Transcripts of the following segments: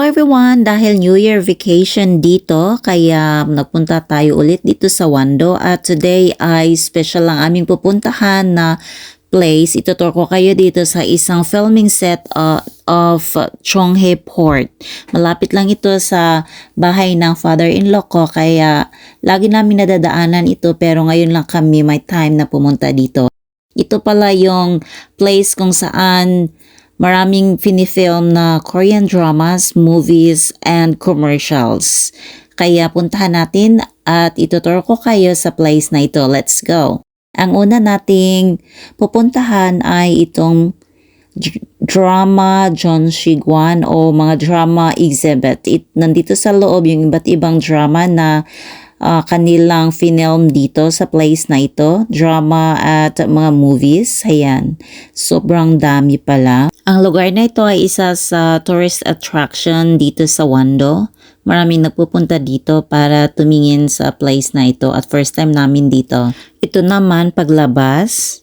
everyone! Dahil New Year vacation dito, kaya nagpunta tayo ulit dito sa Wando at today ay special lang aming pupuntahan na place. Itutur ko kayo dito sa isang filming set of Chonghae Port. Malapit lang ito sa bahay ng father-in-law ko kaya lagi namin nadadaanan ito pero ngayon lang kami may time na pumunta dito. Ito pala yung place kung saan maraming pinifilm na Korean dramas, movies, and commercials. Kaya puntahan natin at itutur ko kayo sa place na ito. Let's go! Ang una nating pupuntahan ay itong drama Jeonsigwan o mga drama exhibit. Nandito sa loob yung iba't ibang drama na kanilang film dito sa place na ito. Drama at mga movies. Ayan. Sobrang dami pala. Ang lugar na ito ay isa sa tourist attraction dito sa Wando. Maraming nagpupunta dito para tumingin sa place na ito at first time namin dito. Ito naman paglabas.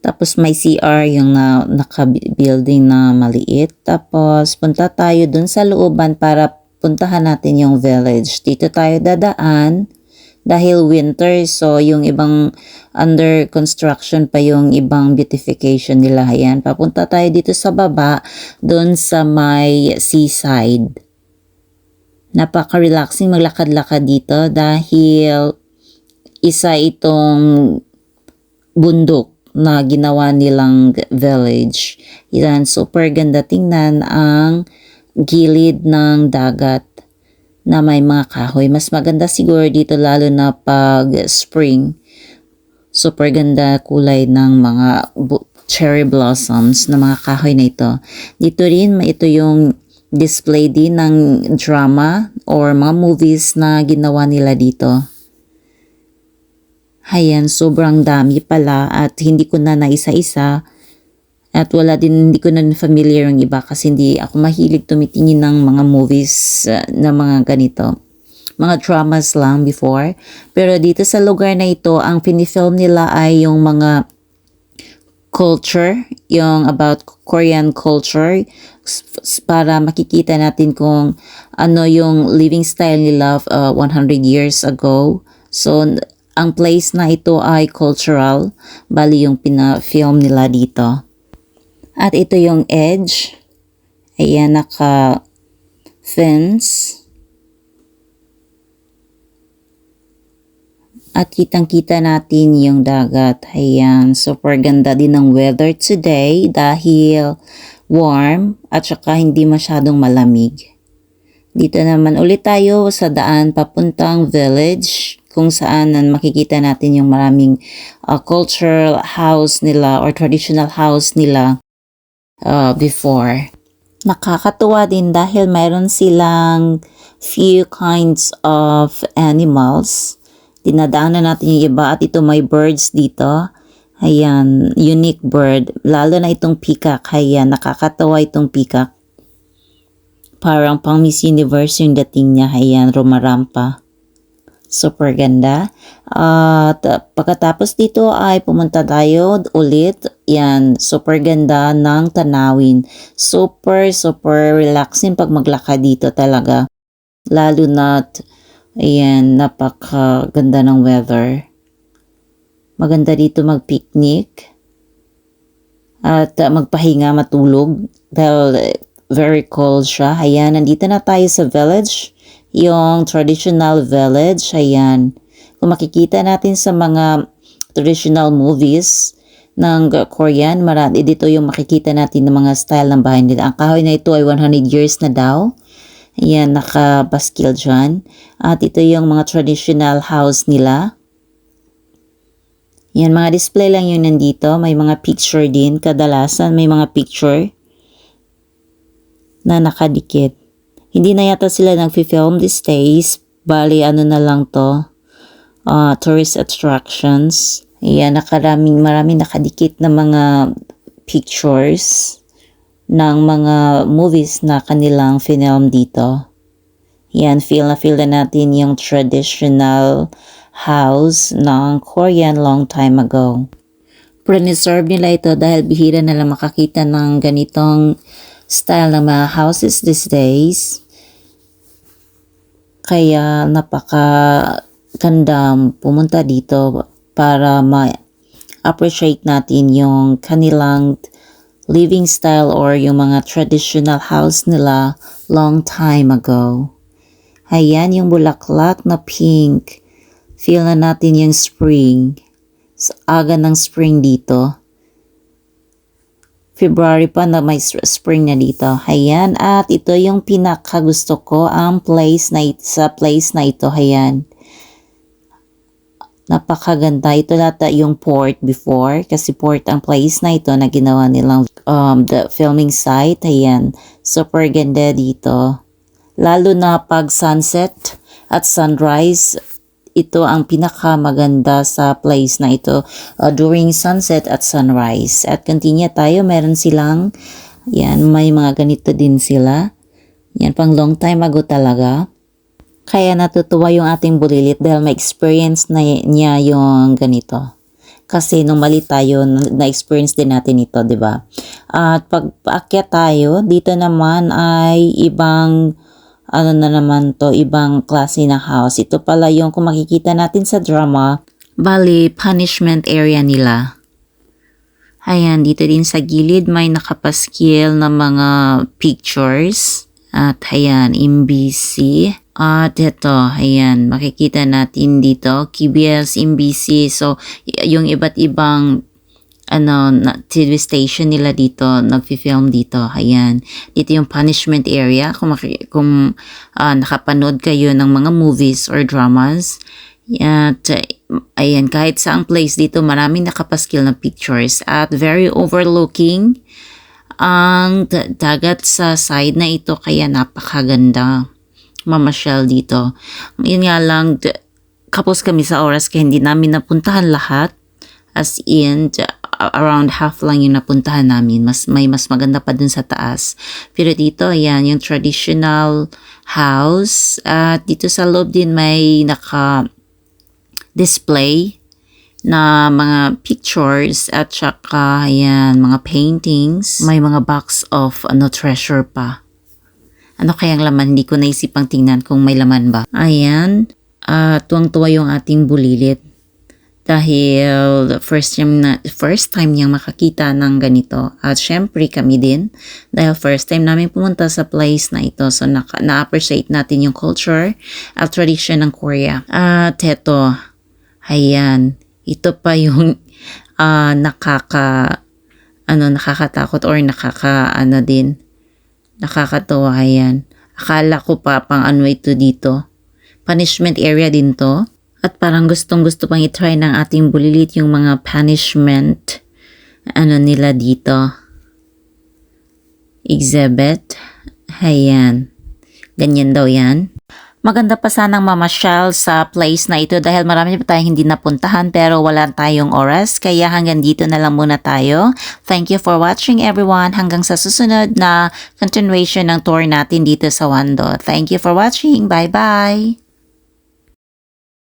Tapos may CR yung naka-building na maliit. Tapos punta tayo dun sa looban para puntahan natin yung village. Dito tayo dadaan dahil winter, so yung ibang under construction pa yung ibang beautification nila. Ayan, papunta tayo dito sa baba, doon sa may seaside. Napaka-relaxing maglakad-lakad dito dahil isa itong bundok na ginawa nilang village. Yan, super ganda tingnan ang gilid ng dagat na may mga kahoy. Mas maganda siguro dito lalo na pag spring. Super ganda kulay ng mga cherry blossoms na mga kahoy na ito. Dito rin ito yung display din ng drama or mga movies na ginawa nila dito. Ayan, sobrang dami pala at hindi ko na naisa-isa. At hindi ko na familiar yung iba kasi hindi ako mahilig tumitingin ng mga movies na mga ganito. Mga dramas lang before. Pero dito sa lugar na ito, ang pinifilm nila ay yung mga culture, yung about Korean culture para makikita natin kung ano yung living style nila 100 years ago. So, ang place na ito ay cultural, bali yung pinafilm nila dito. At ito yung edge. Ayan, naka-fence. At kitang-kita natin yung dagat. Ayan, super ganda din ng weather today dahil warm at saka hindi masyadong malamig. Dito naman ulit tayo sa daan papuntang village kung saan makikita natin yung maraming cultural house nila or traditional house nila. Before. Nakakatuwa din dahil mayroon silang few kinds of animals. Dinadaanan natin yung iba at ito may birds dito. Ayan, unique bird. Lalo na itong peacock. Ayan, nakakatawa itong peacock. Parang pang Miss Universe yung dating niya. Ayan, rumarampa. Super ganda. At pagkatapos dito ay pumunta tayo ulit. Yan, super ganda ng tanawin. Super relaxing pag maglakad dito talaga. Lalo na, ayan, napakaganda ng weather. Maganda dito mag-picnic. At magpahinga, matulog. Dahil very cold siya. Ayan, nandito na tayo sa village. Yung traditional village, ayan. Kung makikita natin sa mga traditional movies ng Korean, marami dito yung makikita natin ng mga style ng bahay nila. Ang kahoy na ito ay 100 years na daw. Ayan, nakabaskil dyan. At ito yung mga traditional house nila. Yan, mga display lang yung nandito. May mga picture din. Kadalasan may mga picture na nakadikit. Hindi na yata sila nag-film these days. Bali, ano na lang to. Tourist attractions. Ayan, maraming nakadikit na mga pictures ng mga movies na kanilang film dito. Ayan, feel na natin yung traditional house ng Korean long time ago. Preserve nila ito dahil bihira na lang makakita ng ganitong style ng mga houses these days. Kaya napakaganda pumunta dito para ma-appreciate natin yung kanilang living style or yung mga traditional house nila long time ago. Ayan yung bulaklak na pink. Feel na natin yung spring. Aga ng spring dito. February pa na may spring na dito. Ayan, at ito yung pinakagusto ko, ang sa place na ito. Ayan. Napakaganda. Ito lata yung port before, kasi port ang place na ito na ginawa nilang the filming site. Ayan. Super ganda dito. Lalo na pag sunset at sunrise, ito ang pinakamaganda sa place na ito during sunset at sunrise. At continue tayo, meron silang, yan, may mga ganito din sila. Yan, pang long time ago talaga. Kaya natutuwa yung ating bulilit dahil may experience na niya yung ganito. Kasi nung mali tayo, na-experience din natin ito, di ba? At pag paakyat tayo, dito naman ay ibang ibang klase na house. Ito pala yung kung makikita natin sa drama, bali, punishment area nila. Ayan, dito din sa gilid may nakapaskil na mga pictures. At ayan, MBC. At ito, ayan, makikita natin dito, KBS, MBC. So, yung iba't ibang TV station nila dito, nagfi-film dito. Ayan. Dito yung punishment area. Kung nakapanood kayo ng mga movies or dramas. At, ayan, kahit saang place dito, maraming nakapaskil na pictures. At very overlooking ang dagat sa side na ito. Kaya napakaganda mamasyal dito. Yun nga lang, kapos kami sa oras kaya hindi namin napuntahan lahat. As in, around half lang yung napuntahan namin. May mas maganda pa dun sa taas. Pero dito, ayan, yung traditional house. At dito sa loob din may naka-display na mga pictures at saka, ayan, mga paintings. May mga box of treasure pa. Ano kayang laman? Hindi ko naisipang tingnan kung may laman ba. Ayan, tuwang-tuwa yung ating bulilit. Dahil first time niyang makakita ng ganito. At syempre kami din. Dahil first time namin pumunta sa place na ito. So na-appreciate natin yung culture at tradition ng Korea. At eto, ayan. Ito pa yung nakakatakot or nakakatawa. Ayan. Akala ko pa pang ito dito. Punishment area din to. At parang gustong-gusto pang itry ng ating bulilit yung mga punishment nila dito. Exhibit. Ayan. Ganyan daw yan. Maganda pa sanang mamasyal sa place na ito dahil marami pa tayong hindi napuntahan pero wala tayong oras. Kaya hanggang dito na lang muna tayo. Thank you for watching everyone. Hanggang sa susunod na continuation ng tour natin dito sa Wando. Thank you for watching. Bye-bye!